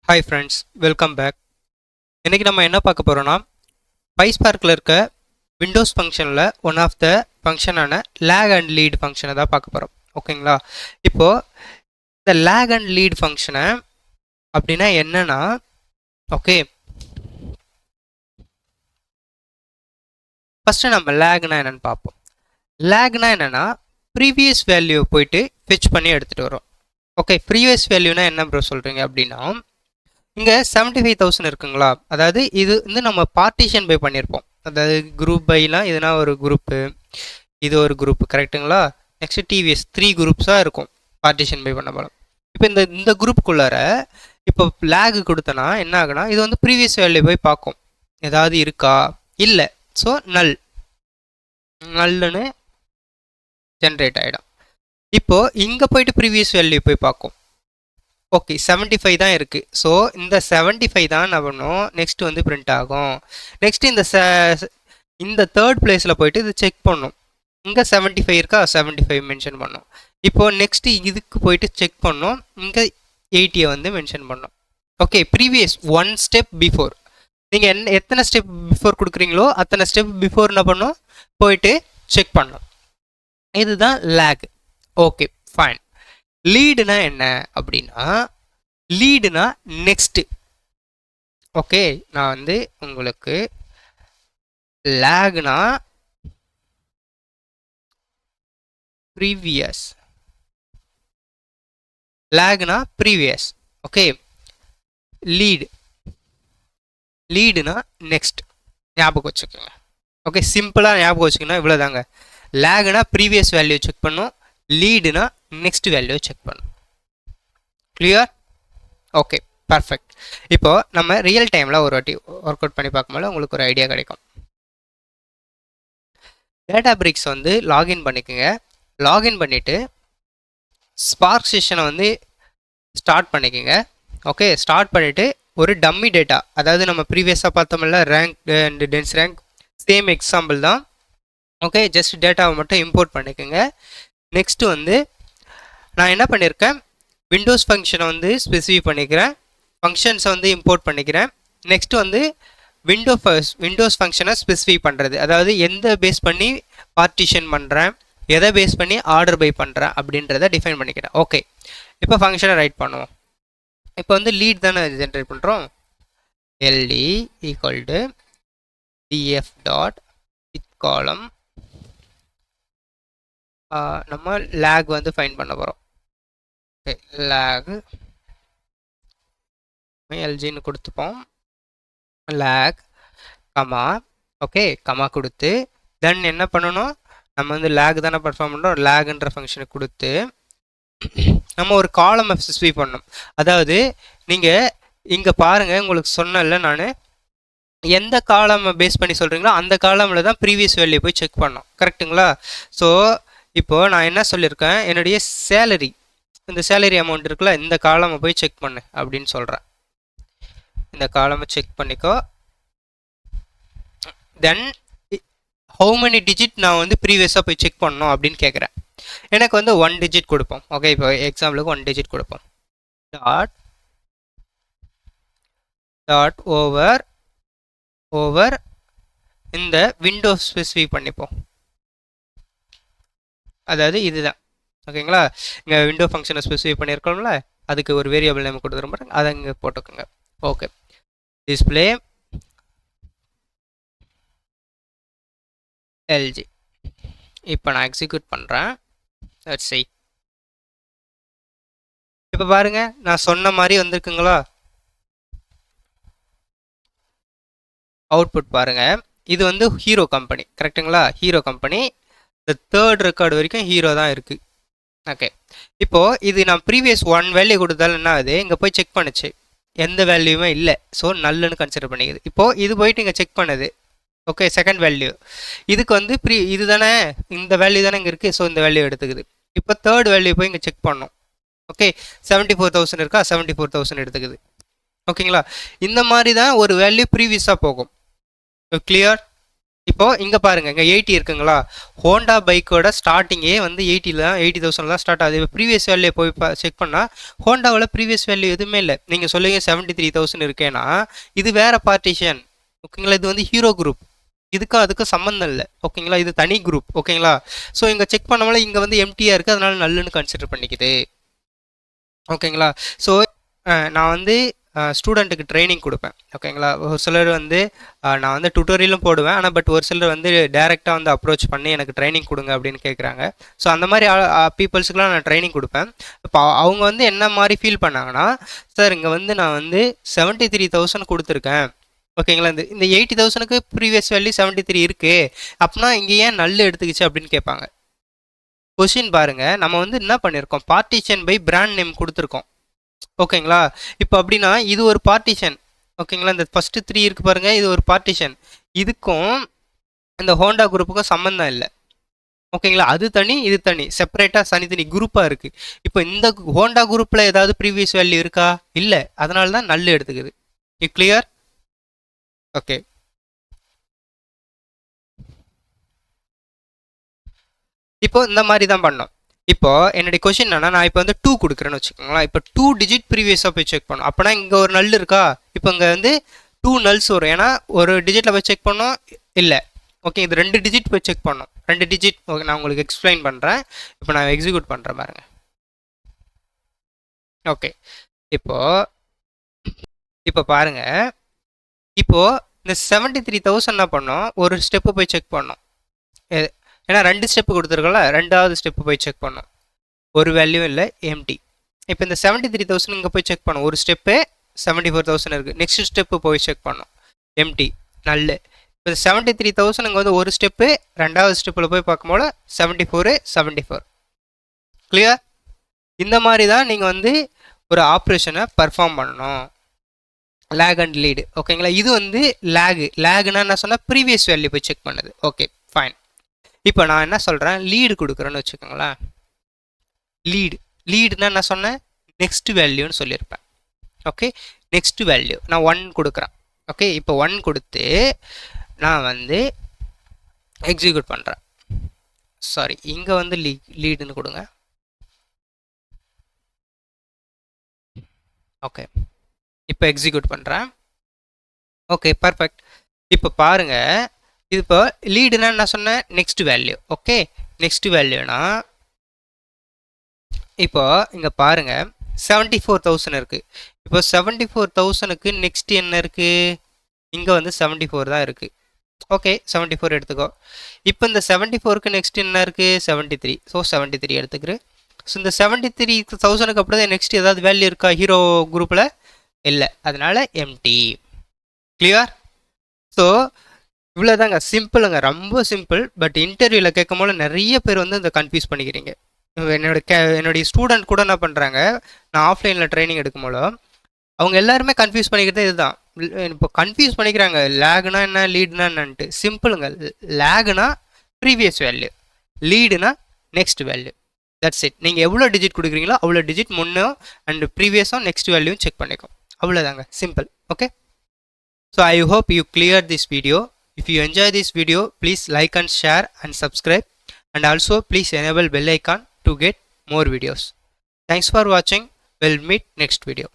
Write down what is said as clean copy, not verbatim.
Hi friends, welcome back. இன்றைக்கி நம்ம என்ன பார்க்க போகிறோன்னா, PySparkல இருக்க விண்டோஸ் ஃபங்க்ஷனில் ஒன் ஆஃப் த ஃபங்க்ஷனான லேக் அண்ட் லீட் ஃபங்க்ஷனை தான் பார்க்க போகிறோம். ஓகேங்களா? இப்போது இந்த லேக் அண்ட் லீட் ஃபங்க்ஷனை அப்படின்னா என்னன்னா, ஓகே, ஃபஸ்ட்டு நம்ம லேக்னா என்னென்னு பார்ப்போம். லேக்னா என்னென்னா, ப்ரீவியஸ் வேல்யூ போயிட்டு ஃபெச் பண்ணி எடுத்துகிட்டு வரோம். ஓகே, ப்ரீவியஸ் வேல்யூனா என்ன ப்ரோ சொல்கிறீங்க அப்படின்னா, இங்கே 75,000 இருக்குங்களா, அதாவது இது வந்து நம்ம பார்ட்டிஷன் பை பண்ணியிருப்போம். அதாவது குரூப் பைலாம் இதுனா ஒரு குரூப்பு, இது ஒரு குரூப்பு, கரெக்டுங்களா? நெக்ஸ்ட் டிவிஎஸ் 3 குரூப்ஸாக இருக்கும் பார்ட்டிஷன் பை பண்ண போல. இப்போ இந்த குரூப்புக்குள்ளார இப்போ லேக் கொடுத்தனா என்ன ஆகுனா, இது வந்து ப்ரீவியஸ் வேல்யூ போய் பார்க்கும், ஏதாவது இருக்கா, இல்லை, ஸோ நல்லுன்னு ஜென்ரேட் ஆகிடும். இப்போது இங்கே போயிட்டு ப்ரீவியஸ் வேல்யூ போய் பார்க்கும். ஓகே, 75 தான் இருக்குது. ஸோ இந்த 75 தான் என்ன பண்ணும், நெக்ஸ்ட் வந்து பிரிண்ட் ஆகும். நெக்ஸ்ட் இந்த தேர்ட் பிளேஸில் போயிட்டு இது செக் பண்ணும். இங்கே 75 இருக்கா, 75 மென்ஷன் பண்ணும். இப்போது நெக்ஸ்ட்டு இதுக்கு போயிட்டு செக் பண்ணோம், இங்கே 80 வந்து மென்ஷன் பண்ணோம். Okay, previous one step before, நீங்கள் எத்தனை ஸ்டெப் பிஃபோர் கொடுக்குறீங்களோ அத்தனை ஸ்டெப் பிஃபோர் என்ன பண்ணும், போயிட்டு செக் பண்ணோம். இதுதான் லேக். Okay, fine. லீடுனா என்ன அப்படின்னா, லீடுனா நெக்ஸ்ட். ஓகே, நான் வந்து உங்களுக்கு லேக்னா ப்ரீவியஸ், லேக்னா ப்ரீவியஸ். ஓகே, லீடுனா நெக்ஸ்ட். ஞாபகம் வச்சுக்கோங்க. ஓகே, சிம்பிளாக ஞாபகம் வச்சுக்கணும், இவ்வளோதாங்க. லேக்னா ப்ரீவியஸ் வேல்யூ செக் பண்ணும், லீடுனா நெக்ஸ்ட் வேல்யூ செக் பண்ணும். கிளியர்? Okay, perfect. இப்போது நம்ம ரியல் டைமில் ஒரு வாட்டி ஒர்க் அவுட் பண்ணி பார்க்கும்போது உங்களுக்கு ஒரு ஐடியா கிடைக்கும். டேட்டாபிரிக்ஸ் வந்து லாகின் பண்ணிக்கோங்க. லாகின் பண்ணிவிட்டு ஸ்பார்க் செஷனை வந்து ஸ்டார்ட் பண்ணிக்கோங்க. ஓகே, ஸ்டார்ட் பண்ணிவிட்டு ஒரு டம்மி டேட்டா, அதாவது நம்ம ப்ரீவியஸாக பார்த்தோம்ல rank and dense rank, same example தான். ஓகே, ஜஸ்ட் டேட்டாவை மட்டும் இம்போர்ட் பண்ணிக்கோங்க. நெக்ஸ்ட்டு வந்து நான் என்ன பண்ணியிருக்கேன், விண்டோஸ் ஃபங்க்ஷனை வந்து ஸ்பெசிஃபை பண்ணிக்கிறேன், ஃபங்க்ஷன்ஸை வந்து இம்போர்ட் பண்ணிக்கிறேன். நெக்ஸ்ட்டு வந்து விண்டோஸ் ஃபங்க்ஷனை ஸ்பெசிஃபை பண்ணுறது, அதாவது எந்த பேஸ் பண்ணி பார்ட்டிஷன் பண்ணுறேன், எதை பேஸ் பண்ணி ஆர்டர் பை பண்ணுறேன் அப்படின்றத டிஃபைன் பண்ணிக்கிறேன். ஓகே, இப்போ ஃபங்க்ஷனை ரைட் பண்ணுவோம். இப்போ வந்து லீட் தானே ஜென்ரேட் பண்ணுறோம். LD equal to DF dot with column, நம்ம லேக் வந்து ஃபைன் பண்ண போகிறோம். ஓகே, லேக் எல்ஜின்னு கொடுத்துப்போம். லேக் கமா, ஓகே, கமா கொடுத்து தென் என்ன பண்ணணும், நம்ம வந்து லேக் தானே பர்ஃபார்ம் பண்ணுறோம், லேக்ன்ற ஃபங்க்ஷனை கொடுத்து நம்ம ஒரு காலம் ஸ்பெசிஃபை பண்ணணும். அதாவது நீங்கள் இங்கே பாருங்கள், உங்களுக்கு சொன்னல நான் எந்த காலம் பேஸ் பண்ணி சொல்கிறீங்களோ அந்த காலமில் தான் ப்ரீவியஸ் வேல்யூ போய் செக் பண்ணோம், கரெக்டுங்களா? ஸோ இப்போது நான் என்ன சொல்லியிருக்கேன், என்னுடைய சேலரி, இந்த சேலரி அமௌண்ட் இருக்குல்ல, இந்த காலமை போய் செக் பண்ணு அப்படின்னு சொல்கிறேன். இந்த காலமை செக் பண்ணிக்கோ. தென் ஹவு மெனி டிஜிட் நான் வந்து ப்ரீவியஸாக போய் செக் பண்ணணும் அப்படின்னு கேட்குறேன். எனக்கு வந்து 1 டிஜிட் கொடுப்போம். ஓகே, இப்போ எக்ஸாம்பிளுக்கு 1 டிஜிட் கொடுப்போம். டாட் ஓவர் இந்த விண்டோ ஸ்பெசிஃபை பண்ணிப்போம். அதாவது இதுதான், ஓகேங்களா? இங்கே விண்டோ ஃபங்க்ஷனை ஸ்பெசிஃபை பண்ணியிருக்கோம்ல, அதுக்கு ஒரு வேரியபிள் நேம் கொடுத்துரும் பாருங்க, அதை இங்கே போட்டுக்கோங்க. Okay, display LG. இப்போ நான் எக்ஸிக்யூட் பண்ணுறேன். Let's see. இப்போ பாருங்க, நான் சொன்ன மாதிரி வந்திருக்குங்களா? அவுட்புட் பாருங்க, இது வந்து ஹீரோ கம்பெனி, கரெக்டுங்களா? ஹீரோ கம்பெனி, இந்த தேர்ட் ரெக்கார்டு வரைக்கும் ஹீரோ தான் இருக்குது. ஓகே, இப்போது இது நான் ப்ரீவியஸ் 1 வேல்யூ கொடுத்தாலும் என்ன ஆகுது, இங்கே போய் செக் பண்ணுச்சு, எந்த வேல்யூமே இல்லை, ஸோ நல்லுன்னு கன்சிடர் பண்ணிக்குது. இப்போது இது போயிட்டு இங்கே செக் பண்ணுது. ஓகே, செகண்ட் வேல்யூ, இதுக்கு வந்து இது தானே, இந்த வேல்யூ தானே இங்கே இருக்குது, ஸோ இந்த வேல்யூ எடுத்துக்குது. இப்போ தேர்ட் வேல்யூ போய் இங்கே செக் பண்ணோம். ஓகே, 74,000 இருக்கா, 74,000 எடுத்துக்குது. ஓகேங்களா? இந்த மாதிரி தான் ஒரு வேல்யூ ப்ரீவியஸாக போகும். கிளியர்? இப்போ இங்கே பாருங்கள், இங்கே 80 இருக்குங்களா? ஹோண்டா பைக்கோட ஸ்டார்டிங்கே வந்து 80,000 தான் ஸ்டார்ட் ஆகுது. இப்போ ப்ரீவியஸ் வேல்யூ போய் செக் பண்ணால் ஹோண்டாவில் ப்ரீவியஸ் வேல்யூ எதுவுமே இல்லை. நீங்கள் சொல்லுங்க 73,000 இருக்கேன்னா இது வேறு பார்ட்டிஷன், ஓகேங்களா? இது வந்து ஹீரோ குரூப், அதுக்கும் சம்மந்தம் இல்லை, ஓகேங்களா? இது தனி குரூப், ஓகேங்களா? ஸோ இங்கே செக் பண்ணாமல இங்கே வந்து எம்டியாக இருக்குது, அதனால நல்லுன்னு கன்சிடர் பண்ணிக்குது, ஓகேங்களா? ஸோ நான் வந்து ஸ்டூடெண்ட்டுக்கு ட்ரைனிங் கொடுப்பேன், ஓகேங்களா? ஒரு சிலர் வந்து நான் வந்து டுட்டோரியலும் போடுவேன், ஆனால் பட் ஒரு சிலர் வந்து டேரெக்டாக வந்து அப்ரோச் பண்ணி எனக்கு ட்ரைனிங் கொடுங்க அப்படின்னு கேட்குறாங்க. ஸோ அந்த மாதிரி பீப்புள்ஸுக்குலாம் நான் ட்ரைனிங் கொடுப்பேன். இப்போ அவங்க வந்து என்ன மாதிரி ஃபீல் பண்ணாங்கன்னா, சார் இங்கே வந்து நான் வந்து 73,000 கொடுத்துருக்கேன், ஓகேங்களா? இந்த 80,000க்கு ப்ரீவியஸ் வேல்யூ 73 இருக்குது, அப்படின்னா இங்கே ஏன் நல்ல எடுத்துக்கிச்சு அப்படின்னு கேட்பாங்க. கொஷின் பாருங்கள், நம்ம வந்து என்ன பண்ணியிருக்கோம், பார்ட்டிஷன் பை பிராண்ட் நேம் கொடுத்துருக்கோம், ஓகேங்களா? இப்போ அப்படின்னா இது ஒரு பார்ட்டிஷன், ஓகேங்களா? இந்த ஃபஸ்ட்டு 3 இருக்குது பாருங்கள், இது ஒரு பார்ட்டிஷன், இதுக்கும் இந்த ஹோண்டா குரூப்புக்கும் சம்மந்தம் இல்லை, ஓகேங்களா? அது தனி, இது தனி, செப்பரேட்டாக தனித்தனி குரூப்பாக இருக்குது. இப்போ இந்த ஹோண்டா குரூப்பில் ஏதாவது ப்ரீவியஸ் வேல்யூ இருக்கா? இல்லை, அதனால தான் நல்ல எடுத்துக்குது. இது கிளியர்? ஓகே. இப்போ இந்த மாதிரி தான் பண்ணோம். இப்போ என்னுடைய கொஷின் என்னன்னா, நான் இப்போ வந்து 2 கொடுக்குறேன்னு வச்சுக்கோங்களேன். இப்போ 2 டிஜிட் ப்ரீவியஸாக போய் செக் பண்ணோம், அப்போனா இங்கே ஒரு நல் இருக்கா? இப்போ இங்கே வந்து 2 நல்ஸ் வரும், ஏன்னா ஒரு டிஜிட்டில் போய் செக் பண்ணோம், இல்லை, ஓகே? இது 2 டிஜிட் போய் செக் பண்ணோம், 2 டிஜிட், ஓகே? நான் உங்களுக்கு எக்ஸ்பிளைன் பண்ணுறேன். இப்போ நான் எக்ஸிக்யூட் பண்ணுறேன் பாருங்க, ஓகே? இப்போ பாருங்க, இப்போது இந்த 73,000 என்ன பண்ணோம், ஒரு ஸ்டெப்பு போய் செக் பண்ணோம், ஏன்னா 2 ஸ்டெப்பு கொடுத்துருக்கோம்ல, 2வது ஸ்டெப்பு போய் செக் பண்ணோம், ஒரு வேல்யூ இல்லை, எம்டி. இப்போ இந்த 73,000 இங்கே போய் செக் பண்ணோம், ஒரு ஸ்டெப்பு 74,000 இருக்குது, நெக்ஸ்ட் ஸ்டெப்பு போய் செக் பண்ணோம், எம்டி, நல்ல. இப்போ 73,000 இங்கே வந்து ஒரு ஸ்டெப்பு, 2வது ஸ்டெப்பில் போய் பார்க்கும்போது 74 கிளியர்? இந்த மாதிரி தான் நீங்கள் வந்து ஒரு ஆப்ரேஷனை பர்ஃபார்ம் பண்ணணும், லேக் அண்ட் லீடு, ஓகேங்களா? இது வந்து லேகுனா என்ன சொன்னால் ப்ரீவியஸ் வேல்யூ போய் செக் பண்ணுது, ஓகே ஃபைன். இப்போ நான் என்ன சொல்கிறேன், லீடு கொடுக்குறேன்னு வச்சுக்கோங்களேன். லீடுனா என்ன சொன்னேன், நெக்ஸ்ட் வேல்யூன்னு சொல்லியிருப்பேன், ஓகே? நெக்ஸ்ட் வேல்யூ நான் 1 கொடுக்குறேன், ஓகே? இப்போ 1 கொடுத்து நான் வந்து எக்ஸிக்யூட் பண்ணுறேன், சாரி இங்கே வந்து லீடுன்னு கொடுங்க, ஓகே? இப்போ எக்ஸிக்யூட் பண்ணுறேன், ஓகே பர்ஃபெக்ட். இப்போ பாருங்கள், இது இப்போ லீடுனா என்ன சொன்னேன், நெக்ஸ்ட் வேல்யூ, ஓகே? நெக்ஸ்ட் வேல்யூனா இப்போ இங்கே பாருங்கள் 74,000 இருக்குது. இப்போ 74,000க்கு நெக்ஸ்ட் என்ன இருக்குது, இங்கே வந்து 74 தான் இருக்குது, ஓகே? 74 எடுத்துக்கோ. இப்போ இந்த 74க்கு நெக்ஸ்ட் என்ன இருக்குது, 73, ஸோ 73 எடுத்துக்கிறேன். ஸோ இந்த 73,000க்கு அப்புறம் தான் நெக்ஸ்ட் ஏதாவது வேல்யூ இருக்கா ஹீரோ குரூப்பில்? இல்லை, அதனால் எம்டி. கிளியர்? ஸோ இவ்வளோதாங்க, சிம்பிளுங்க, ரொம்ப சிம்பிள். பட் இன்டர்வியூவில் கேட்கும் போது நிறைய பேர் வந்து இந்த கன்ஃபியூஸ் பண்ணிக்கிறீங்க. என்னுடைய ஸ்டூடெண்ட் கூட என்ன பண்ணுறாங்க, நான் ஆஃப்லைனில் ட்ரைனிங் எடுக்கும்போது அவங்க எல்லாருமே கன்ஃபியூஸ் பண்ணிக்கிறது இதுதான். இப்போ கன்ஃபியூஸ் பண்ணிக்கிறாங்க, லேகுனா என்ன, லீடுனா என்னன்ட்டு. சிம்பிளுங்க, லேகுனா ப்ரீவியஸ் வேல்யூ, லீடுனா நெக்ஸ்ட் வேல்யூ, தட்ஸ் இட். நீங்கள் எவ்வளோ டிஜிட் கொடுக்குறீங்களோ அவ்வளோ டிஜிட் முன்னே அண்ட் ப்ரீவியஸும் நெக்ஸ்ட் வேல்யூவும் செக் பண்ணிக்கும், அவ்வளோதாங்க, simple, okay? So I hope you clear this video. If you enjoy this video, please like and share and subscribe, and also please enable bell icon to get more videos. Thanks for watching. We'll meet next video.